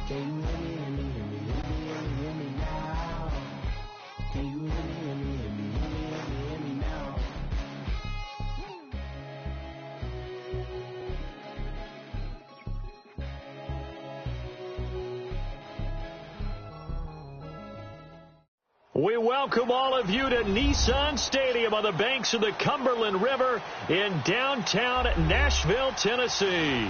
Can you hear me, hear me, hear me, hear me now? Can you hear me, hear me, hear me, hear me now? We welcome all of you to Nissan Stadium on the banks of the Cumberland River in downtown Nashville, Tennessee.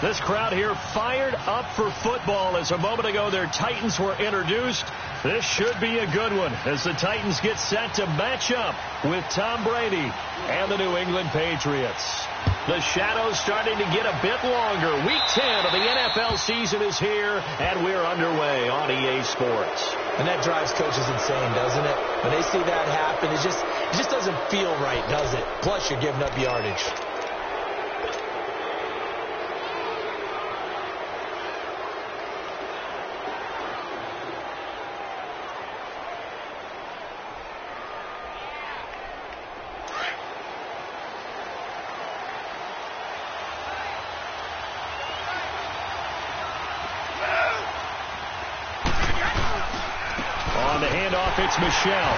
This crowd here fired up for football as a moment ago their Titans were introduced. This should be a good one as the Titans get set to match up with Tom Brady and the New England Patriots. The shadows starting to get a bit longer. Week 10 of the NFL season is here, and we're underway on EA Sports. And that drives coaches insane, doesn't it? When they see that happen, it just doesn't feel right, does it? Plus, you're giving up yardage. It's Michel.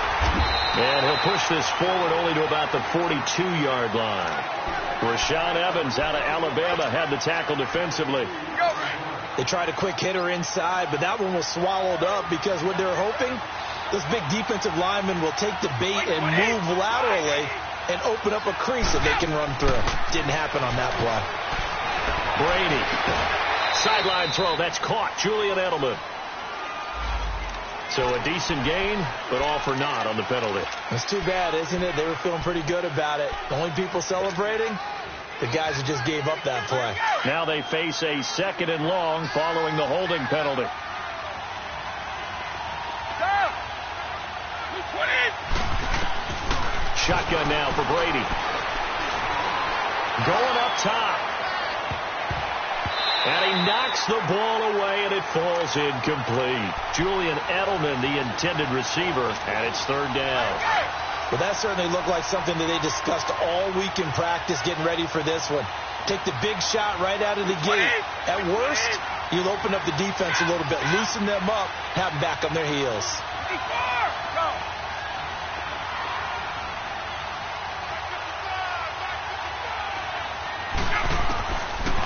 And he'll push this forward only to about the 42-yard line. Rashaan Evans out of Alabama had the tackle defensively. They tried a quick hitter inside, but that one was swallowed up because what they're hoping, this big defensive lineman will take the bait and move laterally and open up a crease that they can run through. Didn't happen on that play. Brady. Sideline throw. That's caught. Julian Edelman. So a decent gain, but all for naught on the penalty. It's too bad, isn't it? They were feeling pretty good about it. The only people celebrating, the guys who just gave up that play. Now they face a 2nd and long following the holding penalty. Shotgun now for Brady. Going up top. And he knocks the ball away, and it falls incomplete. Julian Edelman, the intended receiver, and it's 3rd down. Well, that certainly looked like something that they discussed all week in practice, getting ready for this one. Take the big shot right out of the gate. At worst, you'll open up the defense a little bit, loosen them up, have them back on their heels.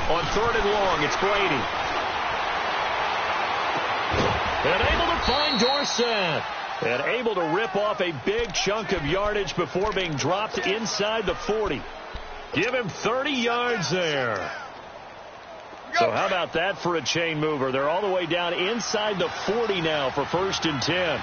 On 3rd and long, it's Brady. And able to find Dorsett. And able to rip off a big chunk of yardage before being dropped inside the 40. Give him 30 yards there. So how about that for a chain mover? They're all the way down inside the 40 now for 1st and 10.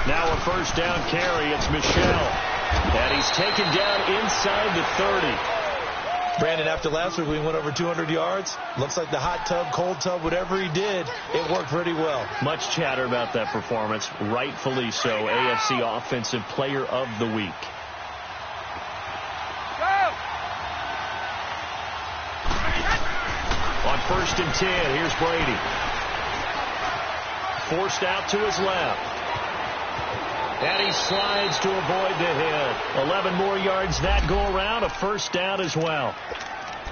Now a 1st down carry. It's Michel. And he's taken down inside the 30. Brandon, after last week we went over 200 yards. Looks like the hot tub, cold tub, whatever he did, it worked pretty well. Much chatter about that performance. Rightfully so. AFC Offensive Player of the Week. On 1st and 10, here's Brady. Forced out to his left. And he slides to avoid the hit. 11 more yards that go around. A 1st down as well.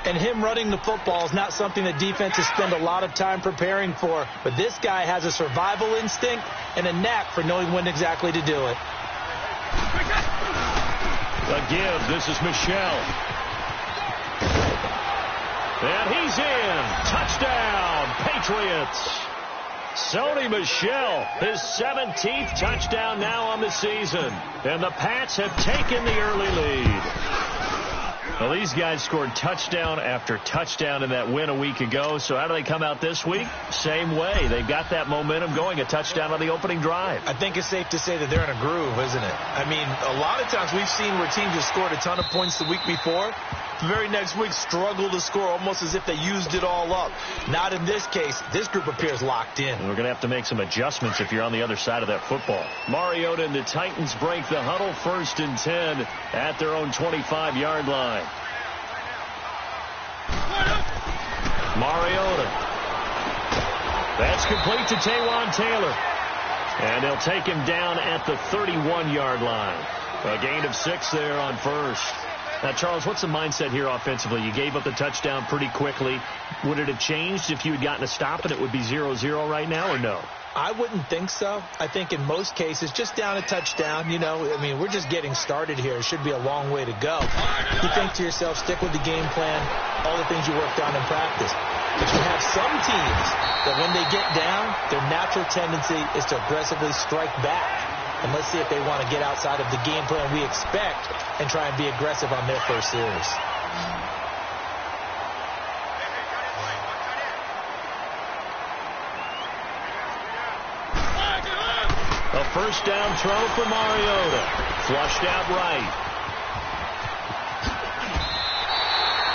And him running the football is not something that defenses spend a lot of time preparing for. But this guy has a survival instinct and a knack for knowing when exactly to do it. A give. This is Michel. And he's in. Touchdown, Patriots. Sony Michel, his 17th touchdown now on the season. And the Pats have taken the early lead. Well, these guys scored touchdown after touchdown in that win a week ago. So how do they come out this week? Same way. They've got that momentum going, a touchdown on the opening drive. I think it's safe to say that they're in a groove, isn't it? I mean, a lot of times we've seen where teams have scored a ton of points the week before. The very next week struggle to score almost as if they used it all up. Not in this case. This group appears locked in. And we're going to have to make some adjustments if you're on the other side of that football. Mariota and the Titans break the huddle, 1st and 10 at their own 25-yard line. Mariota. That's complete to Taywan Taylor. And they'll take him down at the 31-yard line. A gain of 6 there on 1st. Now, Charles, what's the mindset here offensively? You gave up the touchdown pretty quickly. Would it have changed if you had gotten a stop and it would be 0-0 right now, or no? I wouldn't think so. I think in most cases, just down a touchdown, we're just getting started here. It should be a long way to go. You think to yourself, stick with the game plan, all the things you worked on in practice. But you have some teams that when they get down, their natural tendency is to aggressively strike back. And let's see if they want to get outside of the game plan we expect and try and be aggressive on their first series. A first down throw for Mariota. Flushed out right.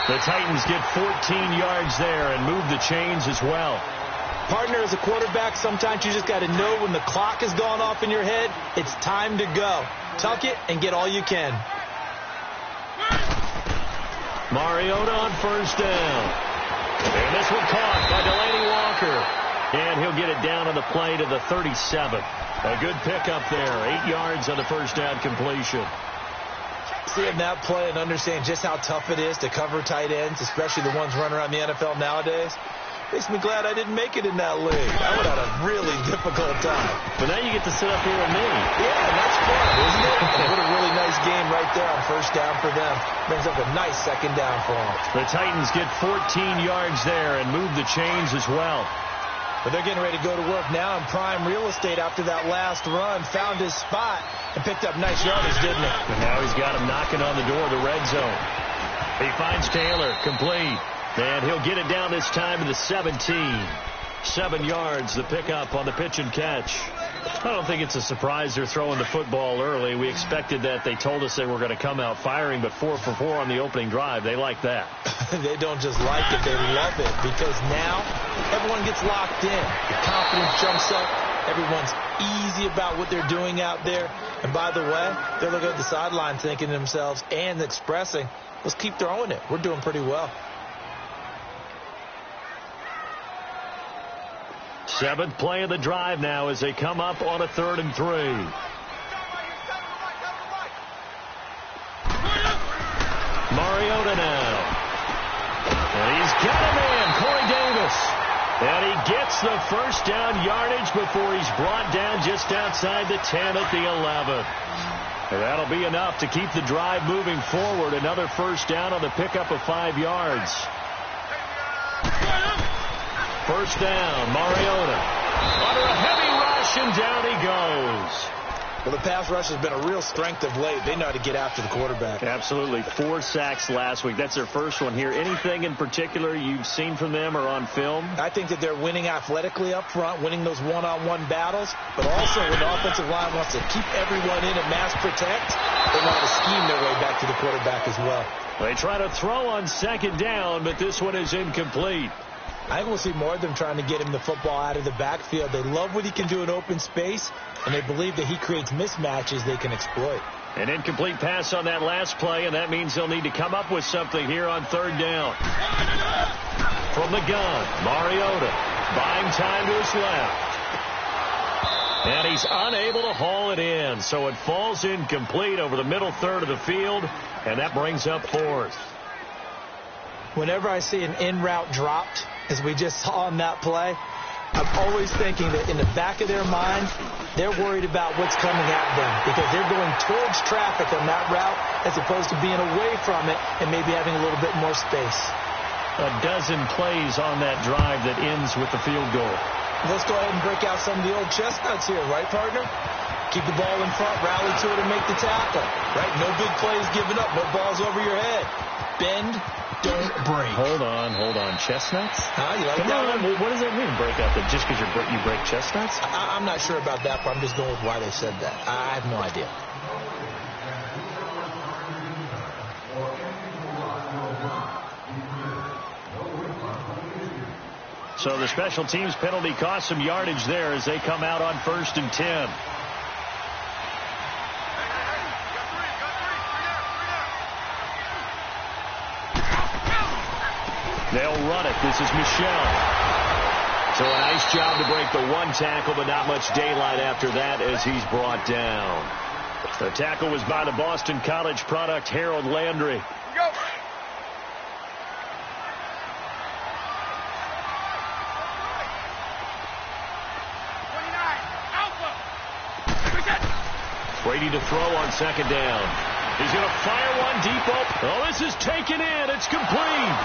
The Titans get 14 yards there and move the chains as well. Partner, as a quarterback, sometimes you just got to know when the clock has gone off in your head, it's time to go. Tuck it and get all you can. Mariota on first down. And this one caught by Delaney Walker. And he'll get it down on the play to the 37. A good pickup there. 8 yards on the first down completion. Seeing that play and understand just how tough it is to cover tight ends, especially the ones running around the NFL nowadays, makes me glad I didn't make it in that league. I would have had a really difficult time. But now you get to sit up here with me. Yeah, and that's fun, isn't it? What a really nice game right there on first down for them. Brings up a nice second down for them. The Titans get 14 yards there and move the chains as well. But they're getting ready to go to work now in prime real estate after that last run. Found his spot and picked up nice yardage, didn't he? And now he's got him knocking on the door of the red zone. He finds Taylor, complete. And he'll get it down this time to the 17. 7 yards, the pickup on the pitch and catch. I don't think it's a surprise they're throwing the football early. We expected that. They told us they were going to come out firing, but 4 for 4 on the opening drive. They like that. They don't just like it, they love it, because now everyone gets locked in. The confidence jumps up. Everyone's easy about what they're doing out there. And by the way, they're looking at the sideline thinking to themselves and expressing, let's keep throwing it. We're doing pretty well. 7th play of the drive now as they come up on a 3rd and 3. Mariota now. And he's got him in, Corey Davis. And he gets the first down yardage before he's brought down just outside the 10 at the 11. And that'll be enough to keep the drive moving forward. Another first down on the pickup of 5 yards. First down, Mariota. Under a heavy rush, and down he goes. Well, the pass rush has been a real strength of late. They know how to get after the quarterback. Absolutely. 4 sacks last week. That's their first one here. Anything in particular you've seen from them or on film? I think that they're winning athletically up front, winning those one-on-one battles, but also when the offensive line wants to keep everyone in and mass protect, they know how to scheme their way back to the quarterback as well. They try to throw on second down, but this one is incomplete. I think we'll see more of them trying to get him the football out of the backfield. They love what he can do in open space, and they believe that he creates mismatches they can exploit. An incomplete pass on that last play, and that means they'll need to come up with something here on 3rd down. From the gun, Mariota buying time to his left. And he's unable to haul it in, so it falls incomplete over the middle third of the field, and that brings up 4th. Whenever I see an in-route dropped, as we just saw on that play, I'm always thinking that in the back of their mind, they're worried about what's coming at them because they're going towards traffic on that route as opposed to being away from it and maybe having a little bit more space. A dozen plays on that drive that ends with the field goal. Let's go ahead and break out some of the old chestnuts here, right, partner? Keep the ball in front, rally to it, and make the tackle, right? No big plays given up, no balls over your head. Bend, don't break. Hold on. Chestnuts? You like Come that on. one? What does that mean, break out? That just because you break chestnuts? I'm not sure about that, but I'm just going with why they said that. I have no idea. So the special teams penalty cost some yardage there as they come out on 1st and 10. They'll run it. This is Michel. So a nice job to break the one tackle, but not much daylight after that as he's brought down. The tackle was by the Boston College product, Harold Landry. Go. Brady to throw on second down. He's going to fire one deep up. Oh, this is taken in. It's complete.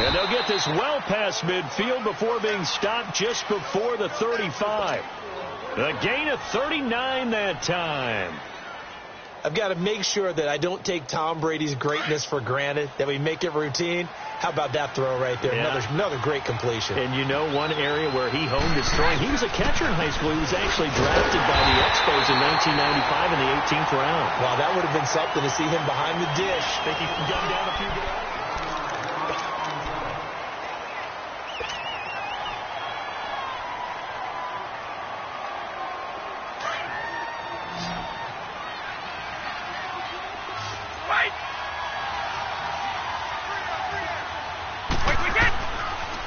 And they'll get this well past midfield before being stopped just before the 35. A gain of 39 that time. I've got to make sure that I don't take Tom Brady's greatness for granted, that we make it routine. How about that throw right there? Yeah. Another great completion. And you know one area where he honed his throwing. He was a catcher in high school. He was actually drafted by the Expos in 1995 in the 18th round. Wow, that would have been something to see him behind the dish. Think he can gun down a few guys?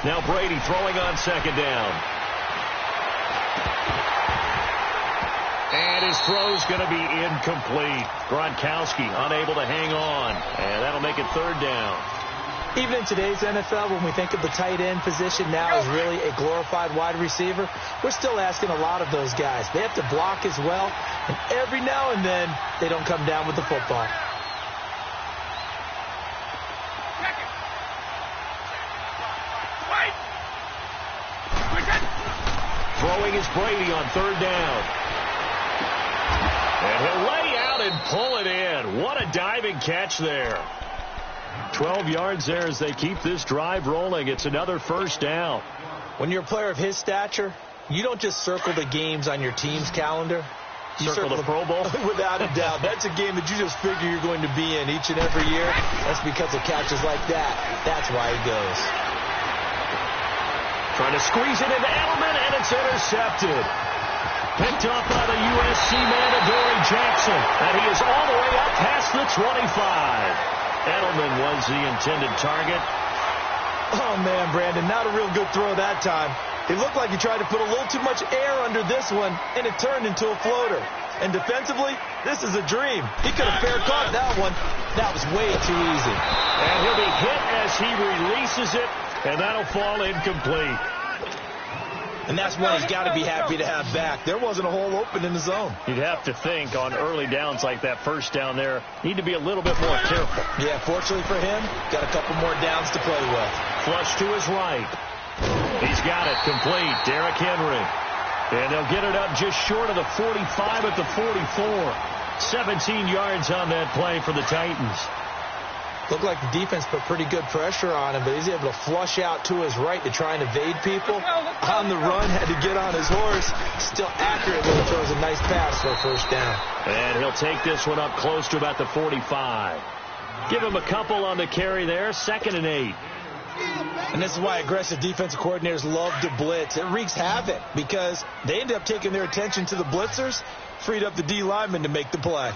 Now Brady throwing on second down. And his throw's going to be incomplete. Gronkowski unable to hang on. And that'll make it third down. Even in today's NFL, when we think of the tight end position now as really a glorified wide receiver, we're still asking a lot of those guys. They have to block as well. And every now and then, they don't come down with the football. Throwing is Brady on third down. And he'll lay out and pull it in. What a diving catch there. 12 yards there as they keep this drive rolling. It's another first down. When you're a player of his stature, you don't just circle the games on your team's calendar. You circle the Pro Bowl? Without a doubt. That's a game that you just figure you're going to be in each and every year. That's because of catches like that. That's why he goes. Trying to squeeze it into Edelman, and it's intercepted. Picked off by the USC man, Adoree Jackson. And he is all the way up past the 25. Edelman was the intended target. Oh, man, Brandon, not a real good throw that time. It looked like he tried to put a little too much air under this one, and it turned into a floater. And defensively, this is a dream. He could have fair caught that one. That was way too easy. And he'll be hit as he releases it, and that'll fall incomplete. And that's one he's got to be happy to have back. There wasn't a hole open in the zone. You'd have to think on early downs like that first down there, need to be a little bit more careful. Yeah, fortunately for him, got a couple more downs to play with. Flush to his right. He's got it complete. Derrick Henry. And they'll get it up just short of the 45 at the 44. 17 yards on that play for the Titans. Looked like the defense put pretty good pressure on him, but he's able to flush out to his right to try and evade people. On the run, had to get on his horse. Still accurate when he throws a nice pass for a first down. And he'll take this one up close to about the 45. Give him a couple on the carry there. 2nd and 8. And this is why aggressive defensive coordinators love to blitz. It wreaks havoc because they end up taking their attention to the blitzers, freed up the D lineman to make the play.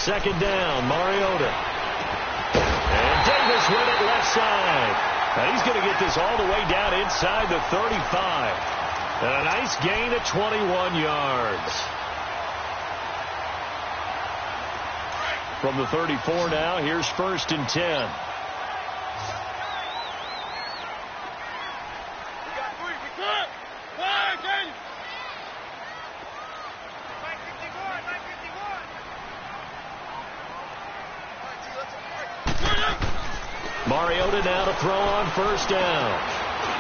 2nd down, Mariota. And Davis with it left side. And he's going to get this all the way down inside the 35. And a nice gain of 21 yards. From the 34 now, here's 1st and 10. Mariota now to throw on 1st down.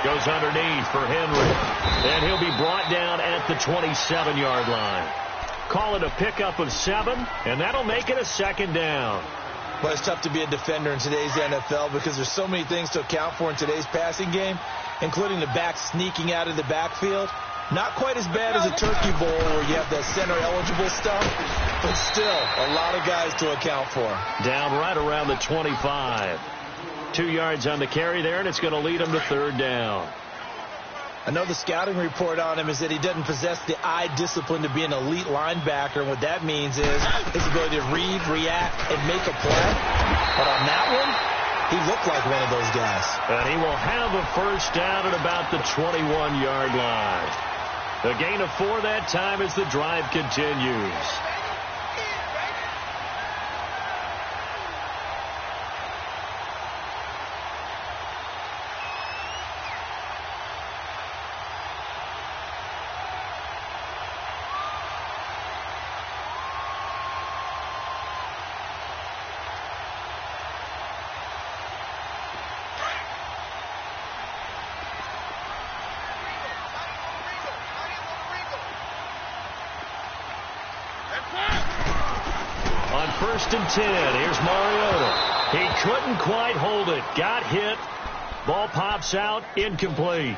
Goes underneath for Henry. And he'll be brought down at the 27-yard line. Call it a pickup of 7, and that'll make it a 2nd down. Well, it's tough to be a defender in today's NFL because there's so many things to account for in today's passing game, including the back sneaking out of the backfield. Not quite as bad as a turkey bowl where you have that center-eligible stuff, but still a lot of guys to account for. Down right around the 25. 2 yards on the carry there, and it's going to lead him to 3rd down. I know the scouting report on him is that he doesn't possess the eye discipline to be an elite linebacker. And what that means is his ability to read, react, and make a play. But on that one, he looked like one of those guys. And he will have a 1st down at about the 21-yard line. A gain of 4 that time as the drive continues. On 1st and 10, here's Mariota. He couldn't quite hold it. Got hit. Ball pops out, incomplete.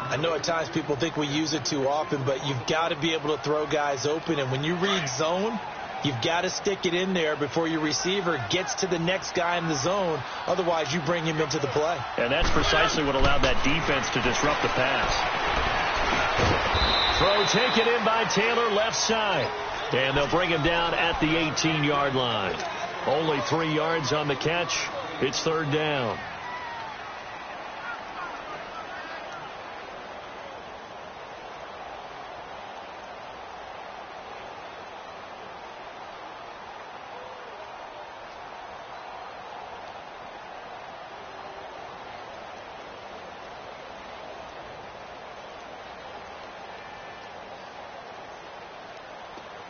I know at times people think we use it too often, but you've got to be able to throw guys open. And when you read zone, you've got to stick it in there before your receiver gets to the next guy in the zone. Otherwise, you bring him into the play. And that's precisely what allowed that defense to disrupt the pass. Throw taken in by Taylor, left side. And they'll bring him down at the 18-yard line. Only 3 yards on the catch. It's 3rd down.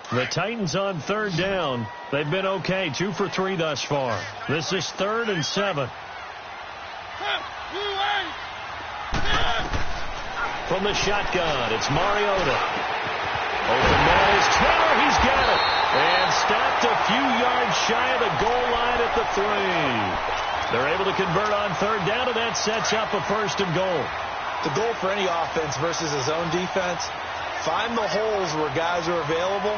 The Titans on 3rd down. They've been okay, 2 for 3 thus far. This is 3rd and 7. From the shotgun, it's Mariota. Open man is Taylor. He's got it. And stopped a few yards shy of the goal line at the 3. They're able to convert on 3rd down, and that sets up a 1st and goal. The goal for any offense versus a zone defense, find the holes where guys are available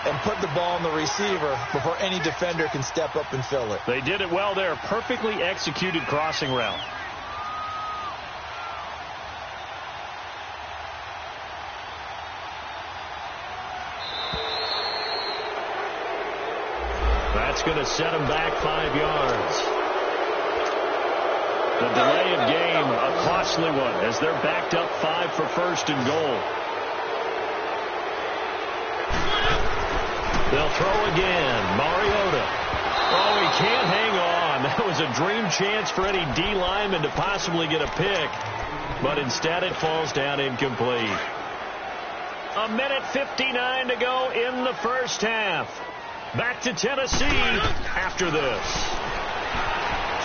and put the ball on the receiver before any defender can step up and fill it. They did it well there. Perfectly executed crossing route. That's going to set him back 5 yards. The delay of game, a costly one, as they're backed up 5 for 1st and goal. They'll throw again. Mariota. Oh, he can't hang on. That was a dream chance for any D lineman to possibly get a pick. But instead it falls down incomplete. 1:59 to go in the 1st half. Back to Tennessee after this.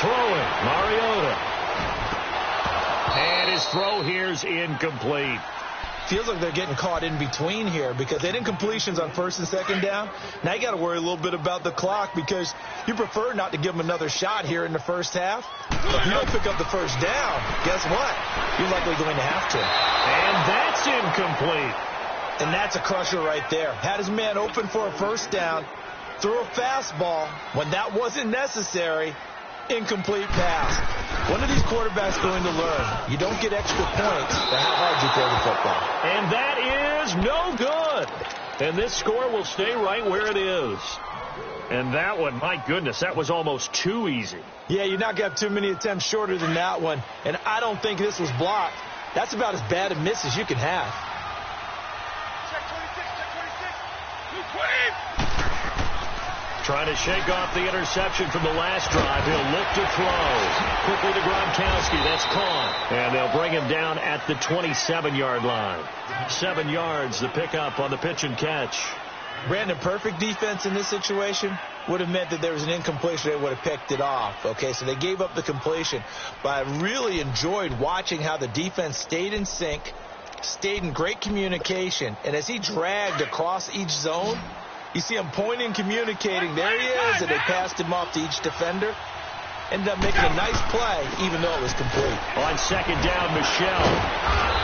Throwing. Mariota. And his throw here's incomplete. Feels like they're getting caught in between here because they didn't completions on 1st and 2nd down. Now you got to worry a little bit about the clock because you prefer not to give them another shot here in the 1st half. If you don't pick up the 1st down, guess what? You're likely going to have to. And that's incomplete. And that's a crusher right there. Had his man open for a 1st down, threw a fastball when that wasn't necessary. Incomplete pass. When are these quarterbacks going to learn? You don't get extra points for how hard you throw the football. And that is no good. And this score will stay right where it is. And that one, my goodness, that was almost too easy. Yeah, you're not going to have too many attempts shorter than that one. And I don't think this was blocked. That's about as bad a miss as you can have. Check 26, check 26. 220. Trying to shake off the interception from the last drive. He'll look to throw. Quickly to Gronkowski. That's caught. And they'll bring him down at the 27-yard line. 7 yards, the pickup on the pitch and catch. Brandon, perfect defense in this situation would have meant that there was an incompletion. They would have picked it off. Okay, so they gave up the completion. But I really enjoyed watching how the defense stayed in sync, stayed in great communication. And as he dragged across each zone, you see him pointing, communicating. There he is, and they passed him off to each defender. Ended up making a nice play, even though it was complete. On 2nd down, Michel.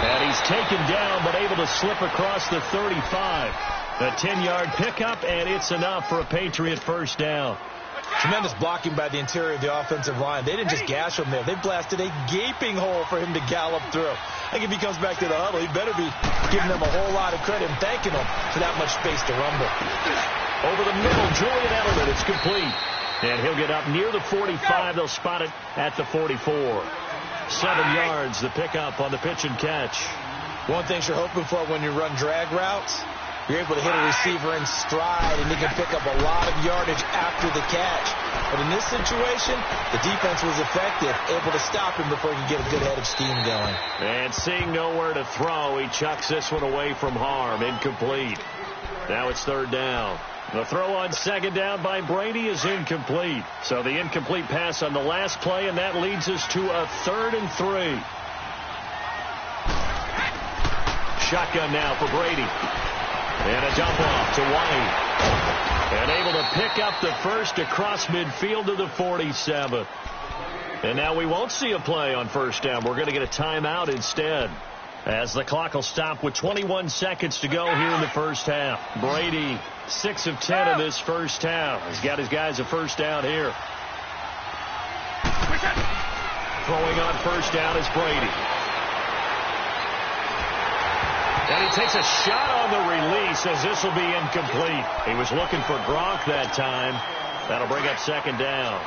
And he's taken down, but able to slip across the 35. A 10-yard pickup, and it's enough for a Patriot 1st down. Tremendous blocking by the interior of the offensive line. They didn't just gash him there. They blasted a gaping hole for him to gallop through. I think if he comes back to the huddle, he better be giving them a whole lot of credit and thanking them for that much space to rumble. Over the middle, Julian Edelman. It's complete. And he'll get up near the 45. They'll spot it at the 44. 7 yards, the pickup on the pitch and catch. One thing you're hoping for when you run drag routes, you're able to hit a receiver in stride, and he can pick up a lot of yardage after the catch. But in this situation, the defense was effective, able to stop him before he could get a good head of steam going. And seeing nowhere to throw, he chucks this one away from harm. Incomplete. Now it's third down. The throw on second down by Brady is incomplete. So the incomplete pass on the last play, and that leads us to a 3rd and 3. Shotgun now for Brady. And a dump off to White. And able to pick up the first across midfield to the 47. And now we won't see a play on first down. We're going to get a timeout instead, as the clock will stop with 21 seconds to go here in the first half. Brady, 6 of 10 in this first half. He's got his guys a first down here. Throwing on first down is Brady. And he takes a shot on the release, as this will be incomplete. He was looking for Gronk that time. That'll bring up second down.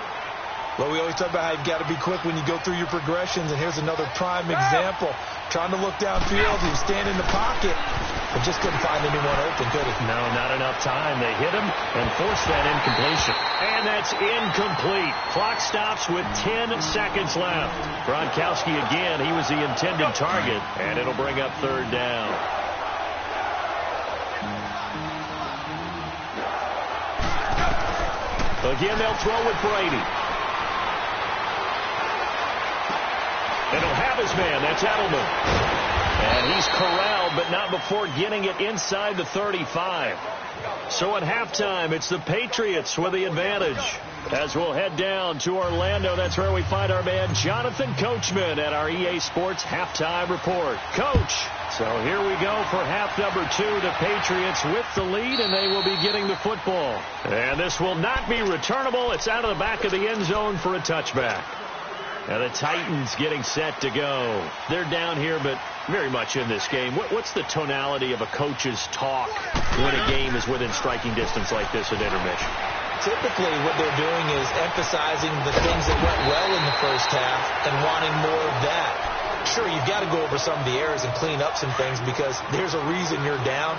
Well, we always talk about how you've got to be quick when you go through your progressions, and here's another prime example. Trying to look downfield, he was standing in the pocket, but just couldn't find anyone open, could he? No, not enough time. They hit him and forced that incompletion. And that's incomplete. Clock stops with 10 seconds left. Gronkowski again, he was the intended target, and it'll bring up third down. Again, they'll throw with Brady. And he'll have his man. That's Edelman. And he's corralled, but not before getting it inside the 35. So at halftime, it's the Patriots with the advantage. As we'll head down to Orlando, that's where we find our man Jonathan Coachman at our EA Sports Halftime Report. Coach, so here we go for half number 2. The Patriots with the lead, and they will be getting the football. And this will not be returnable. It's out of the back of the end zone for a touchback. And the Titans getting set to go. They're down here, but very much in this game. What's the tonality of a coach's talk when a game is within striking distance like this at intermission? Typically, what they're doing is emphasizing the things that went well in the first half and wanting more of that. Sure, you've got to go over some of the errors and clean up some things because there's a reason you're down.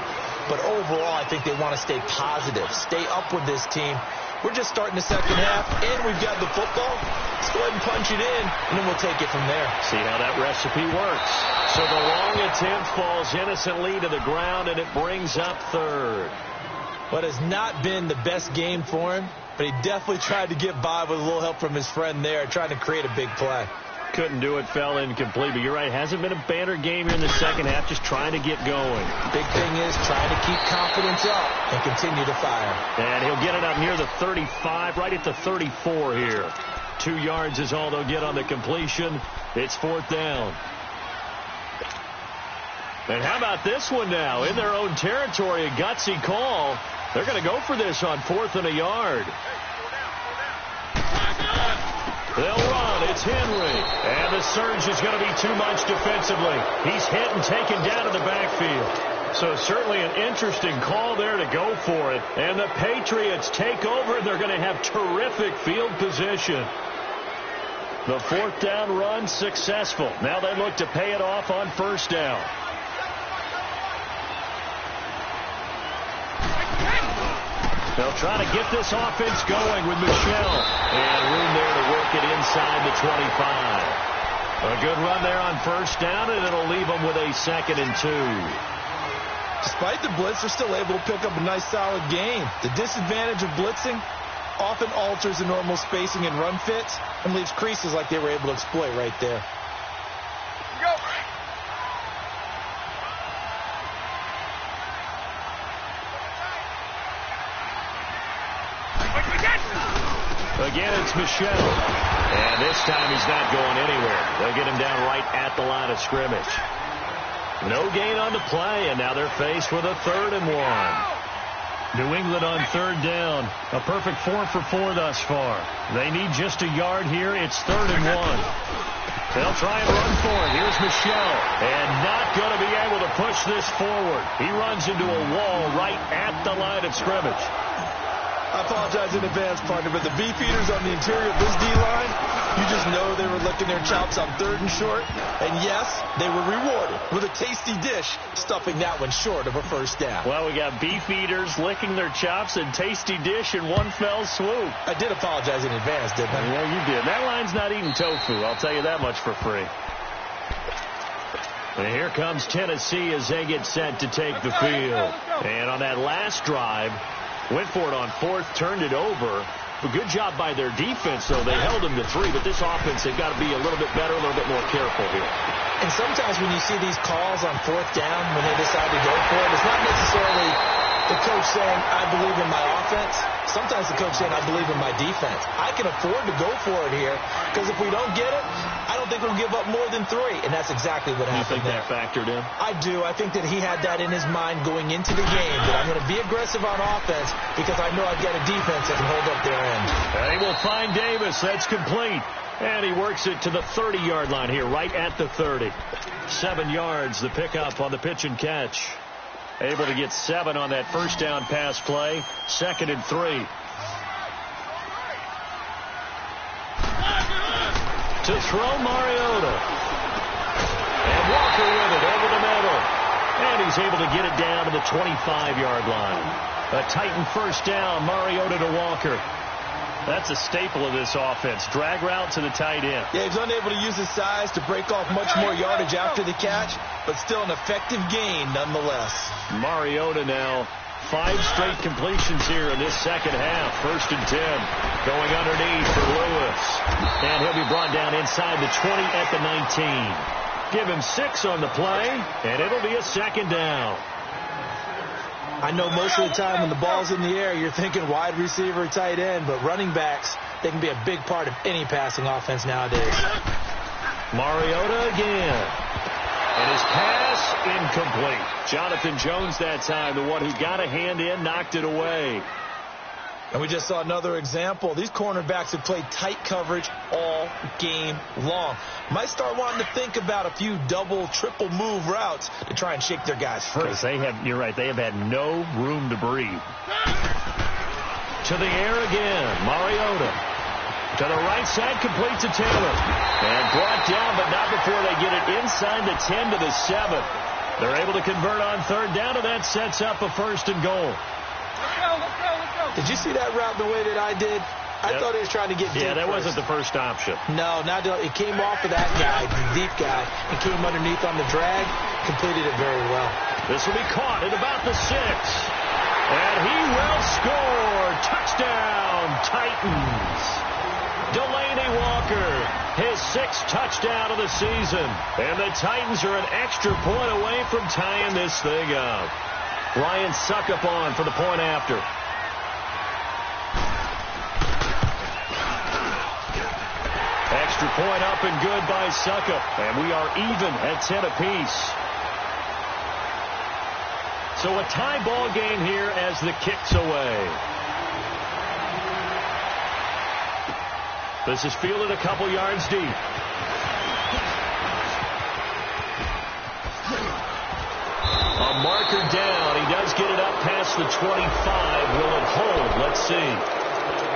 But overall, I think they want to stay positive, stay up with this team. We're just starting the second half, and we've got the football. Let's go ahead and punch it in, and then we'll take it from there. See how that recipe works. So the long attempt falls innocently to the ground, and it brings up third. What has not been the best game for him, but he definitely tried to get by with a little help from his friend there, trying to create a big play. Couldn't do it, fell incomplete, but you're right, hasn't been a banner game here in the second half, just trying to get going. Big thing is trying to keep confidence up and continue to fire. And he'll get it up near the 35, right at the 34 here. 2 yards is all they'll get on the completion. It's fourth down. And how about this one now? In their own territory, a gutsy call. They're going to go for this on 4th and a yard. They'll run. It's Henry. And the surge is going to be too much defensively. He's hit and taken down in the backfield. So certainly an interesting call there to go for it. And the Patriots take over, and they're going to have terrific field position. The 4th down run successful. Now they look to pay it off on first down. They'll try to get this offense going with Michel. And room there to work it inside the 25. A good run there on first down, and it'll leave them with a 2nd and 2. Despite the blitz, they're still able to pick up a nice, solid gain. The disadvantage of blitzing often alters the normal spacing and run fits and leaves creases like they were able to exploit right there. Go. Again, it's Michel. And this time he's not going anywhere. They'll get him down right at the line of scrimmage. No gain on the play, and now they're faced with a 3rd and 1. New England on 3rd down. A perfect 4 for 4 thus far. They need just a yard here. It's 3rd and 1. They'll try and run for it. Here's Michel. And not going to be able to push this forward. He runs into a wall right at the line of scrimmage. I apologize in advance, partner, but the beefeaters on the interior of this D-line, You just know they were licking their chops on 3rd and short. And yes, they were rewarded with a tasty dish, stuffing that one short of a first down. Well, we got beef eaters licking their chops and tasty dish in one fell swoop. I did apologize in advance, didn't I? Yeah, you did. That line's not eating tofu. I'll tell you that much for free. And here comes Tennessee as they get set to take the field. And on that last drive, went for it on 4th, turned it over. A good job by their defense, though. They held them to 3, but this offense, they've got to be a little bit better, a little bit more careful here. And sometimes when you see these calls on 4th down, when they decide to go for it, it's not necessarily the coach saying, I believe in my offense. Sometimes the coach saying, I believe in my defense. I can afford to go for it here, because if we don't get it, I don't think we'll give up more than 3. And that's exactly what happened. You think that factored in? I do. I think that he had that in his mind going into the game, that I'm going to be aggressive on offense because I know I've got a defense that can hold up their end. And he will find Davis. That's complete. And he works it to the 30-yard line here, right at the 30. 7 yards, the pickup on the pitch and catch. Able to get 7 on that first down pass play. 2nd and 3. To throw Mariota. And Walker with it over the middle. And he's able to get it down to the 25-yard line. A Titan first down, Mariota to Walker. That's a staple of this offense. Drag route to the tight end. Yeah, he's unable to use his size to break off much more yardage after the catch, but still an effective gain nonetheless. Mariota now 5 straight completions here in this second half. 1st and 10. Going underneath for Lewis. And he'll be brought down inside the 20 at the 19. Give him 6 on the play, and it'll be a 2nd down. I know most of the time when the ball's in the air, you're thinking wide receiver, tight end, but running backs, they can be a big part of any passing offense nowadays. Mariota again. And his pass incomplete. Jonathan Jones that time, the one who got a hand in, knocked it away. And we just saw another example. These cornerbacks have played tight coverage all game long. Might start wanting to think about a few double, triple move routes to try and shake their guys free. Because you're right, they have had no room to breathe. To the air again, Mariota. To the right side, complete to Taylor. And brought down, but not before they get it inside the 10 to the 7. They're able to convert on 3rd down, and that sets up a 1st and goal. Did you see that route the way that I did? I thought he was trying to get deep. Yeah, that first. wasn't the first option. No, it came off of that guy, the deep guy, and came underneath on the drag, completed it very well. This will be caught at about the 6. And he will score. Touchdown, Titans. Delaney Walker, his 6th touchdown of the season. And the Titans are an extra point away from tying this thing up. Ryan Suckup on for the point after. Extra point up and good by Suckup. And we are even at 10 apiece. So a tie ball game here as the kick's away. This is fielded a couple yards deep. A marker down. He does get it up past the 25. Will it hold? Let's see.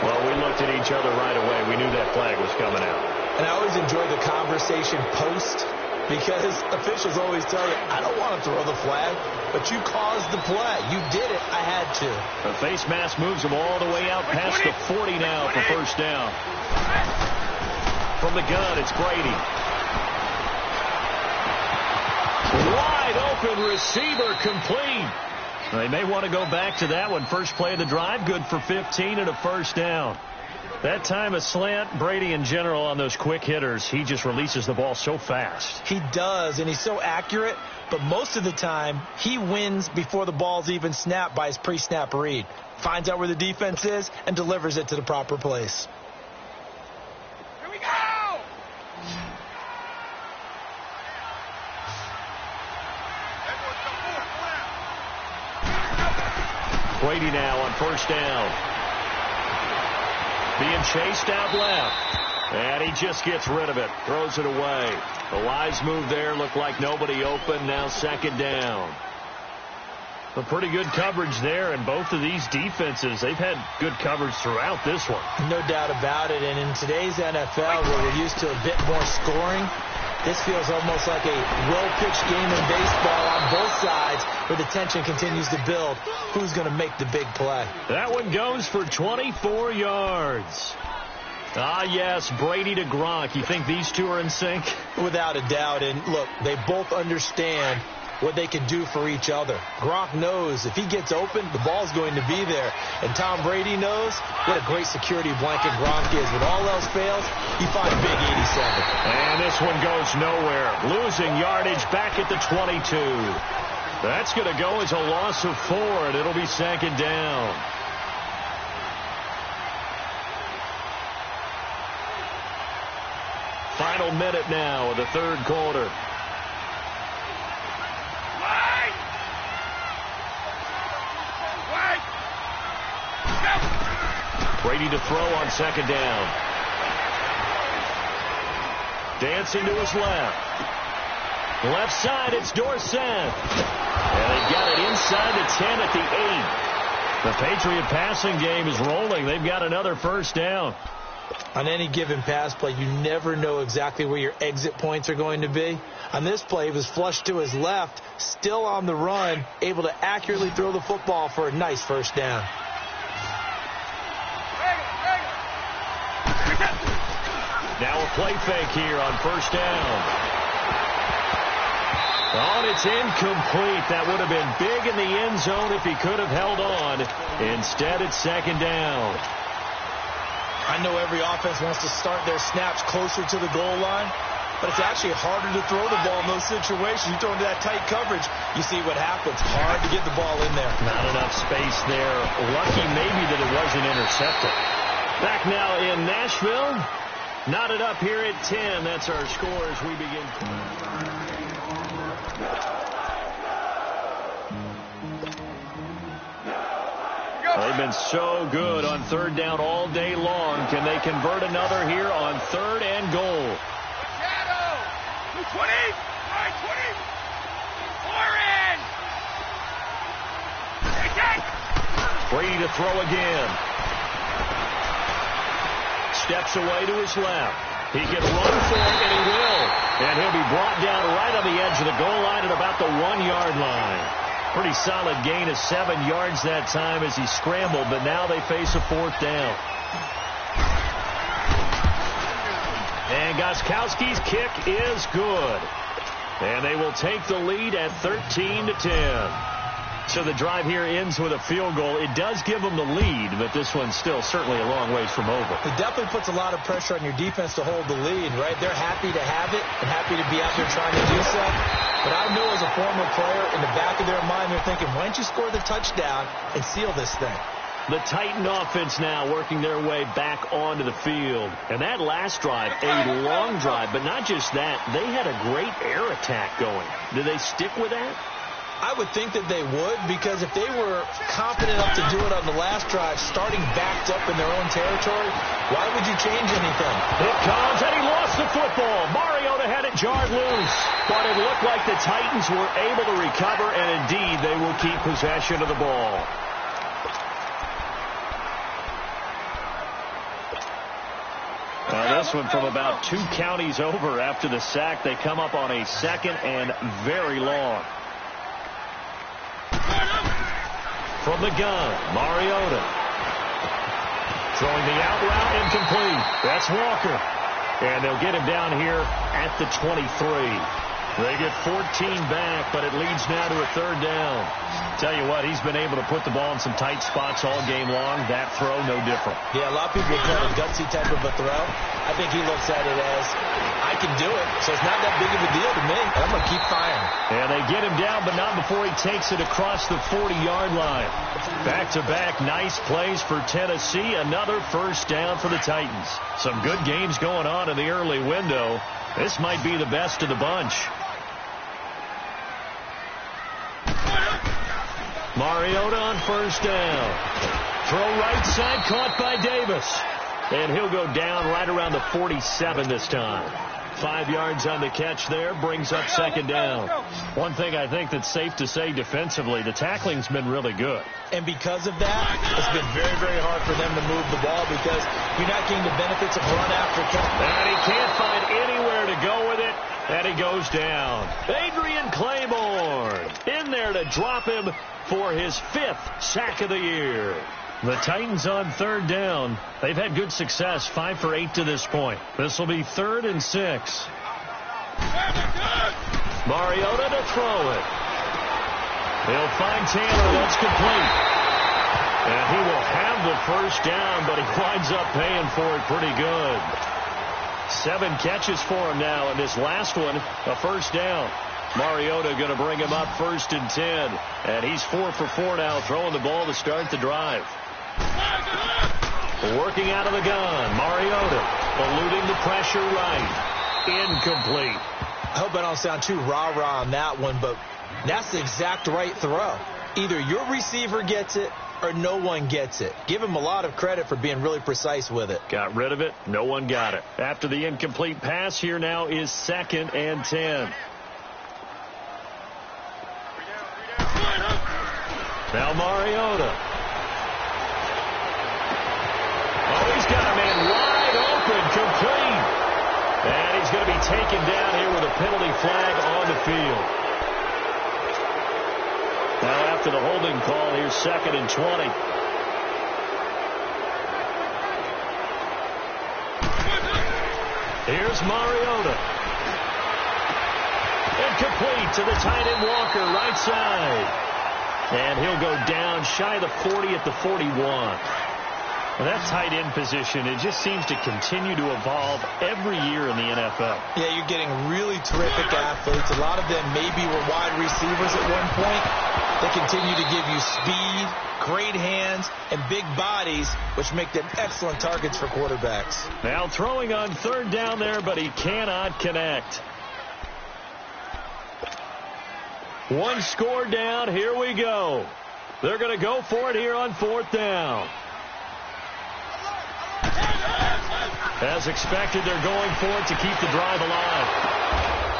Well, we looked at each other right away. We knew that flag was coming out. And I always enjoy the conversation post, because officials always tell you, I don't want to throw the flag, but you caused the play. You did it. I had to. The face mask moves him all the way out past the 40 now for first down. From the gun, it's Brady. Wide open receiver, complete. They may want to go back to that one. First play of the drive, good for 15 and a first down. That time a slant, Brady in general on those quick hitters, he just releases the ball so fast. He does, and he's so accurate, but most of the time he wins before the ball's even snapped by his pre-snap read. Finds out where the defense is and delivers it to the proper place. Here we go! Brady now on first down. Being chased out left. And he just gets rid of it. Throws it away. The wise move there. Looked like nobody open. Now 2nd down. A pretty good coverage there, and both of these defenses, they've had good coverage throughout this one. No doubt about it, and in today's NFL, where we're used to a bit more scoring, this feels almost like a well-pitched game in baseball on both sides, where the tension continues to build. Who's going to make the big play? That one goes for 24 yards. Ah, yes, Brady to Gronk. You think these two are in sync? Without a doubt, and look, they both understand what they can do for each other. Gronk knows if he gets open, the ball's going to be there. And Tom Brady knows what a great security blanket Gronk is. When all else fails, he finds big 87. And this one goes nowhere. Losing yardage back at the 22. That's going to go as a loss of 4, and it'll be second down. Final minute now of the third quarter. Brady to throw on second down. Dancing to his left. Left side, it's Dorsett. And they've got it inside the 10 at the 8. The Patriot passing game is rolling. They've got another first down. On any given pass play, you never know exactly where your exit points are going to be. On this play, he was flushed to his left, still on the run, able to accurately throw the football for a nice first down. Now a play fake here on first down. Oh, and it's incomplete. That would have been big in the end zone if he could have held on. Instead, it's second down. I know every offense wants to start their snaps closer to the goal line, but it's actually harder to throw the ball in those situations. You throw into that tight coverage, you see what happens. Hard to get the ball in there. Not enough space there. Lucky maybe that it wasn't intercepted. Back now in Nashville. Knotted up here at 10. That's our score as we begin. They've been so good on third down all day long. Can they convert another here on third and goal? Shadow! 20! 20! 4 in! Brady to throw again. Steps away to his left. He can run for it, and he will. And he'll be brought down right on the edge of the goal line at about the 1-yard line. Pretty solid gain of 7 yards that time as he scrambled, but now they face a fourth down. And Gostkowski's kick is good. And they will take the lead at 13-10. So the drive here ends with a field goal. It does give them the lead, but this one's still certainly a long ways from over. It definitely puts a lot of pressure on your defense to hold the lead, right? They're happy to have it and happy to be out there trying to do so. But I know as a former player, in the back of their mind, they're thinking, why don't you score the touchdown and seal this thing? The Titan offense now working their way back onto the field. And that last drive, a long drive, but not just that. They had a great air attack going. Do they stick with that? I would think that they would, because if they were confident enough to do it on the last drive, starting backed up in their own territory, why would you change anything? It comes, and he lost the football. Mariota had it jarred loose. But it looked like the Titans were able to recover, and indeed they will keep possession of the ball. This one from about 2 counties over after the sack. They come up on a second and very long. From the gun, Mariota. Throwing the out route, incomplete. That's Walker. And they'll get him down here at the 23. They get 14 back, but it leads now to a third down. Tell you what, he's been able to put the ball in some tight spots all game long. That throw, no different. Yeah, a lot of people would call it a gutsy type of a throw. I think he looks at it as, I can do it, so it's not that big of a deal to me, and I'm going to keep firing. And they get him down, but not before he takes it across the 40-yard line. Back-to-back nice plays for Tennessee. Another first down for the Titans. Some good games going on in the early window. This might be the best of the bunch. Mariota on first down. Throw right side, caught by Davis. And he'll go down right around the 47 this time. 5 yards on the catch there, brings up second down. One thing I think that's safe to say defensively, the tackling's been really good. And because of that, it's been very, very hard for them to move the ball because you're not getting the benefits of run after catch. And he can't find anywhere to go with it, and he goes down. Adrian Claiborne in there to drop him for his 5th sack of the year. The Titans on third down. They've had good success, 5 for 8 to this point. This will be 3rd and 6. Mariota to throw it. He'll find Tanner. That's complete. And he will have the first down, but he winds up paying for it pretty good. 7 catches for him now, and this last one, a first down. Mariota going to bring him up 1st and 10. And he's 4 for 4 now, throwing the ball to start the drive. Working out of the gun. Mariota eluding the pressure right. Incomplete. I hope I don't sound too rah-rah on that one, but that's the exact right throw. Either your receiver gets it or no one gets it. Give him a lot of credit for being really precise with it. Got rid of it. No one got it. After the incomplete pass, here now is 2nd and 10. Now Mariota. Oh, he's got a man wide open, complete. And he's going to be taken down here with a penalty flag on the field. Now after the holding call, here's 2nd and 20. Here's Mariota. Incomplete to the tight end Walker, right side. And he'll go down shy of the 40 at the 41. And that tight end position, it just seems to continue to evolve every year in the NFL. Yeah, you're getting really terrific athletes. A lot of them maybe were wide receivers at one point. They continue to give you speed, great hands, and big bodies, which make them excellent targets for quarterbacks. Now throwing on 3rd down there, but he cannot connect. 1 score down. Here we go. They're going to go for it here on 4th down. As expected, they're going for it to keep the drive alive.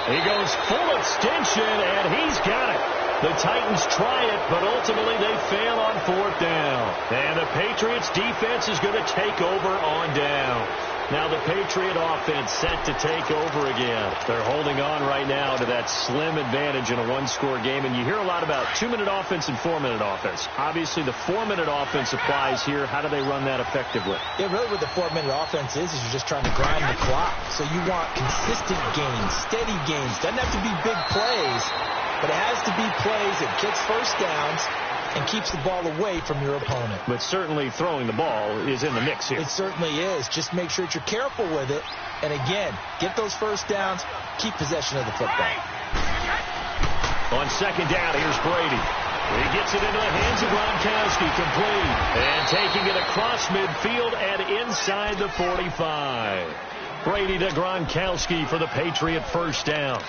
He goes full extension, and he's got it. The Titans try it, but ultimately they fail on 4th down. And the Patriots defense is going to take over on down. Now the Patriot offense set to take over again. They're holding on right now to that slim advantage in a 1-score game. And you hear a lot about 2-minute offense and 4-minute offense. Obviously, the 4-minute offense applies here. How do they run that effectively? Yeah, really what the 4-minute offense is you're just trying to grind the clock. So you want consistent gains, steady gains. Doesn't have to be big plays, but it has to be plays that gets first downs and keeps the ball away from your opponent. But certainly throwing the ball is in the mix here. It certainly is. Just make sure that you're careful with it. And again, get those first downs, keep possession of the football. On 2nd down, here's Brady. He gets it into the hands of Gronkowski, complete. And taking it across midfield and inside the 45. Brady to Gronkowski for the Patriot first down.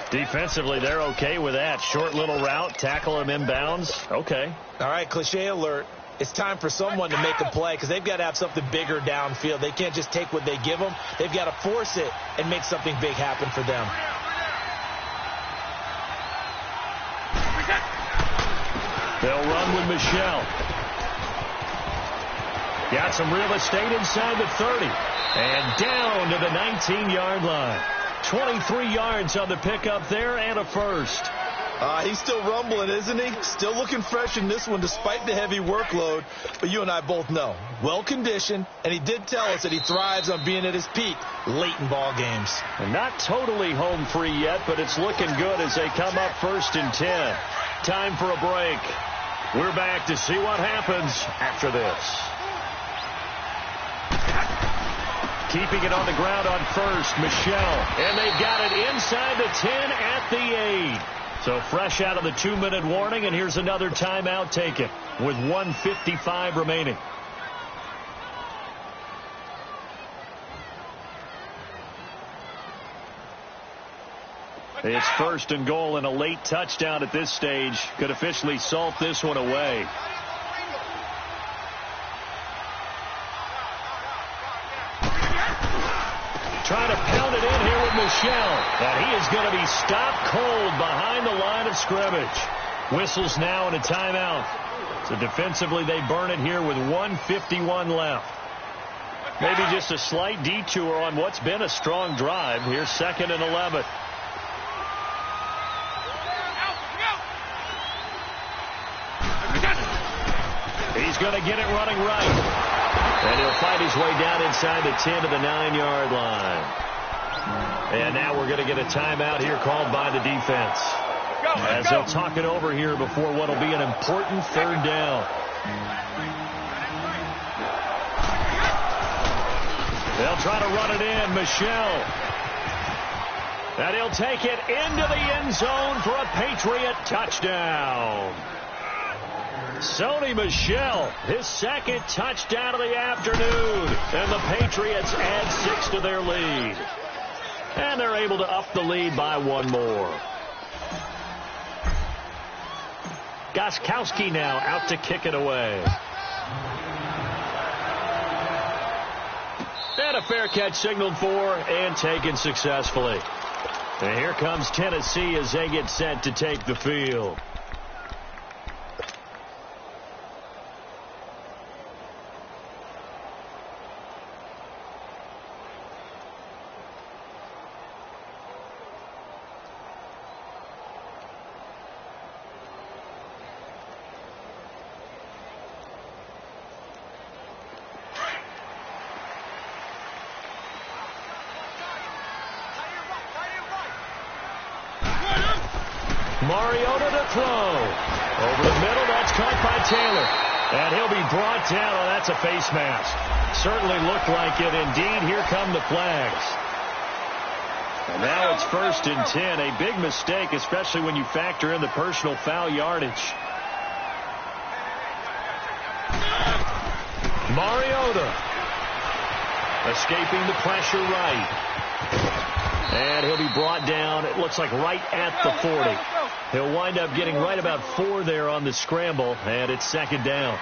Defensively, they're okay with that. Short little route, tackle him inbounds. Okay. All right, cliche alert. It's time for someone to make a play because they've got to have something bigger downfield. They can't just take what they give them. They've got to force it and make something big happen for them. They'll run with Michel. Got some real estate inside the 30. And down to the 19-yard line. 23 yards on the pickup there and a first. He's still rumbling, isn't he? Still looking fresh in this one despite the heavy workload. But you and I both know, well-conditioned, and he did tell us that he thrives on being at his peak late in ball games. And not totally home free yet, but it's looking good as they come up 1st and 10. Time for a break. We're back to see what happens after this. Keeping it on the ground on 1st, Michel. And they've got it inside the 10 at the 8. So fresh out of the 2-minute warning, and here's another timeout taken with 1:55 remaining. It's 1st and goal, and a late touchdown at this stage could officially salt this one away. trying to pound it in here with Michel. And he is going to be stopped cold behind the line of scrimmage. Whistles now and a timeout. So defensively, they burn it here with 1:51 left. Maybe just a slight detour on what's been a strong drive. Here's 2nd and 11. He's going to get it running right. And he'll fight his way down inside the 10 to the 9-yard line. And now we're going to get a timeout here called by the defense. As they'll talk it over here before what will be an important 3rd down. They'll try to run it in. Michel. And he'll take it into the end zone for a Patriot touchdown. Sony Michel, his 2nd touchdown of the afternoon. And the Patriots add 6 to their lead. And they're able to up the lead by 1 more. Gostkowski now out to kick it away. And a fair catch signaled for and taken successfully. And here comes Tennessee as they get set to take the field. Mariota to throw. Over the middle, that's caught by Taylor. And he'll be brought down. Oh, that's a face mask. Certainly looked like it. Indeed, here come the flags. And now it's 1st and 10. A big mistake, especially when you factor in the personal foul yardage. Mariota. Escaping the pressure right. And he'll be brought down, it looks like right at the 40. He'll wind up getting right about 4 there on the scramble, and it's 2nd down.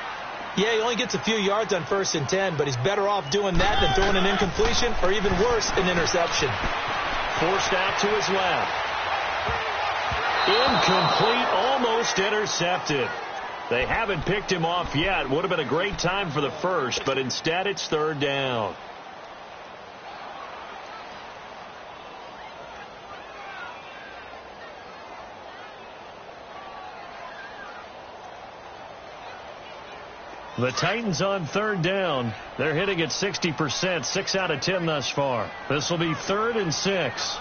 Yeah, he only gets a few yards on 1st and 10, but he's better off doing that than throwing an incompletion, or even worse, an interception. Forced out to his left. Incomplete, almost intercepted. They haven't picked him off yet. Would have been a great time for the first, but instead it's 3rd down. The Titans on 3rd down. They're hitting at 60%, 6 out of 10 thus far. This will be 3rd and 6.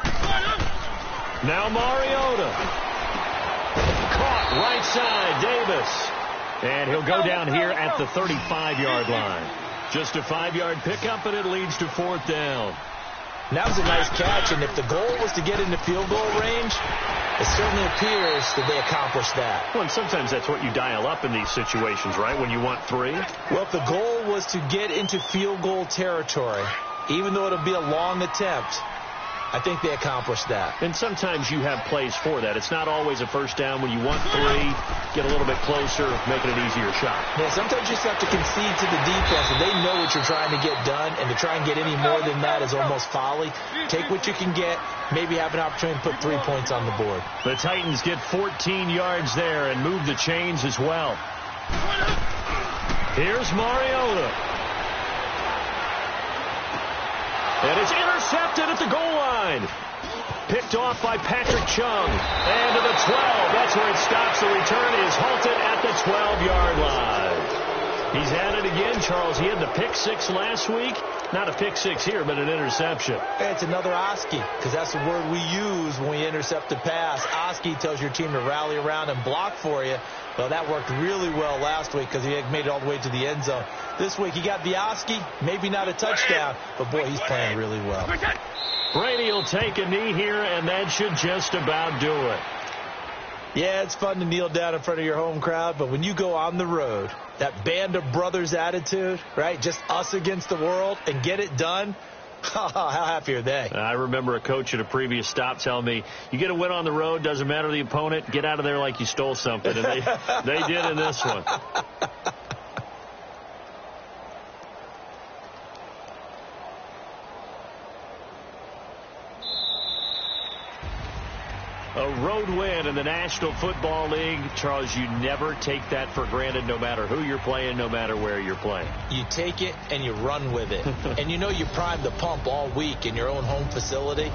Now Mariota. Caught right side, Davis. And he'll go down here at the 35-yard line. Just a 5-yard pickup, and it leads to 4th down. That was a nice catch, and if the goal was to get into field goal range, it certainly appears that they accomplished that. Well, and sometimes that's what you dial up in these situations, right, when you want 3? Well, if the goal was to get into field goal territory, even though it'll be a long attempt, I think they accomplished that. And sometimes you have plays for that. It's not always a 1st down when you want 3, get a little bit closer, make it an easier shot. Yeah, sometimes you just have to concede to the defense, and they know what you're trying to get done, and to try and get any more than that is almost folly. Take what you can get, maybe have an opportunity to put 3 points on the board. The Titans get 14 yards there and move the chains as well. Here's Mariota. And it's intercepted at the goal line. Picked off by Patrick Chung. And to the 12. That's where it stops. The return is halted at the 12-yard line. He's at it again, Charles. He had the pick 6 last week. Not a pick 6 here, but an interception. It's another Oski, because that's the word we use when we intercept a pass. Oski tells your team to rally around and block for you. Well, that worked really well last week because he had made it all the way to the end zone. This week he got the Oski, maybe not a touchdown, but boy, he's playing really well. Brady will take a knee here, and that should just about do it. Yeah, it's fun to kneel down in front of your home crowd, but when you go on the road, that band of brothers attitude, right, just us against the world, and get it done, how happy are they? I remember a coach at a previous stop telling me, you get a win on the road, doesn't matter the opponent, get out of there like you stole something. And they did in this one. A road win in the National Football League. Charles, you never take that for granted no matter who you're playing, no matter where you're playing. You take it and you run with it. And you know you primed the pump all week in your own home facility.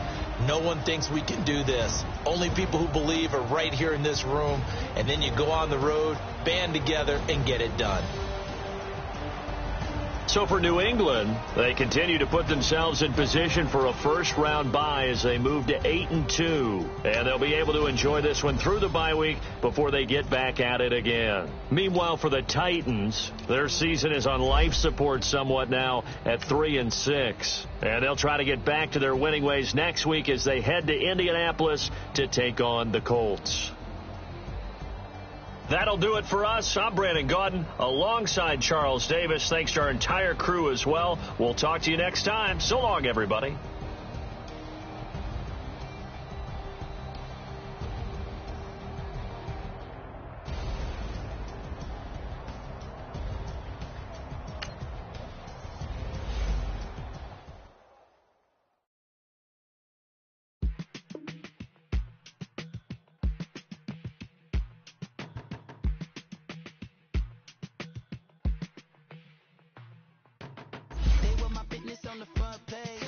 No one thinks we can do this. Only people who believe are right here in this room. And then you go on the road, band together, and get it done. So for New England, they continue to put themselves in position for a first-round bye as they move to 8-2. And they'll be able to enjoy this one through the bye week before they get back at it again. Meanwhile, for the Titans, their season is on life support somewhat now at 3-6. And they'll try to get back to their winning ways next week as they head to Indianapolis to take on the Colts. That'll do it for us. I'm Brandon Gaudin alongside Charles Davis. Thanks to our entire crew as well. We'll talk to you next time. So long, everybody. On the front page.